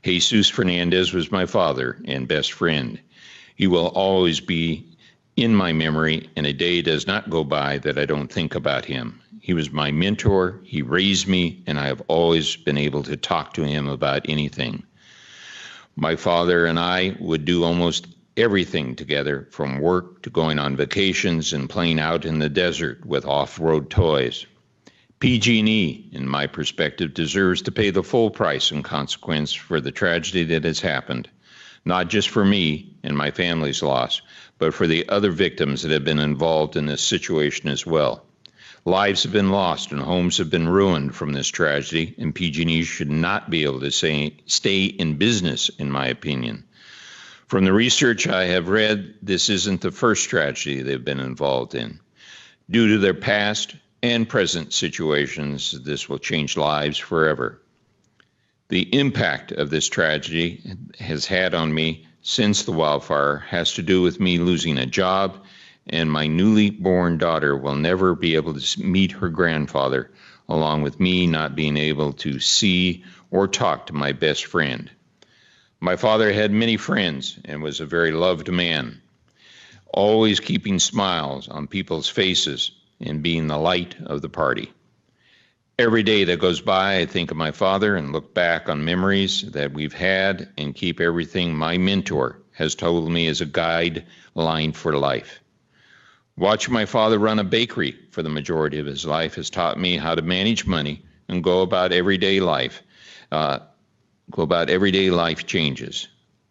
Jesus Fernandez was my father and best friend. He will always be in my memory, and a day does not go by that I don't think about him. He was my mentor, he raised me, and I have always been able to talk to him about anything. My father and I would do almost everything together, from work to going on vacations and playing out in the desert with off-road toys. PG&E, in my perspective, deserves to pay the full price and consequence for the tragedy that has happened, not just for me and my family's loss, but for the other victims that have been involved in this situation as well. Lives have been lost and homes have been ruined from this tragedy, and PG&E should not be able to stay in business, in my opinion. From the research I have read, this isn't the first tragedy they've been involved in. Due to their past and present situations, this will change lives forever. The impact of this tragedy has had on me since the wildfire has to do with me losing a job, and my newly born daughter will never be able to meet her grandfather, along with me not being able to see or talk to my best friend. My father had many friends and was a very loved man, always keeping smiles on people's faces and being the light of the party. Every day that goes by, I think of my father and look back on memories that we've had and keep everything my mentor has told me as a guideline for life. Watching my father run a bakery for the majority of his life has taught me how to manage money and go about everyday life changes.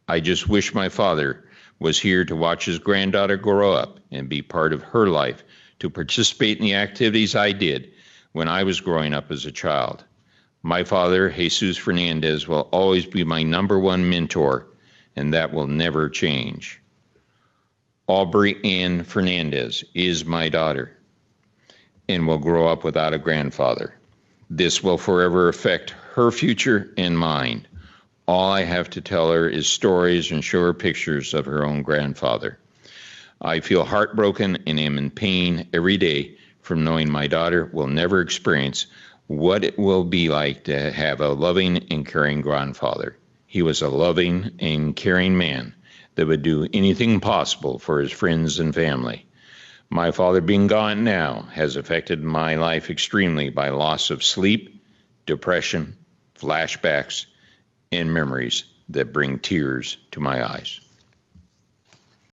I just wish my father was here to watch his granddaughter grow up and be part of her life, to participate in the activities I did when I was growing up as a child. My father, Jesus Fernandez, will always be my number one mentor, and that will never change. Aubrey Ann Fernandez is my daughter and will grow up without a grandfather. This will forever affect her future and mine. All I have to tell her is stories and show her pictures of her own grandfather. I feel heartbroken and am in pain every day from knowing my daughter will never experience what it will be like to have a loving and caring grandfather. He was a loving and caring man that would do anything possible for his friends and family. My father being gone now has affected my life extremely by loss of sleep, depression, flashbacks, and memories that bring tears to my eyes.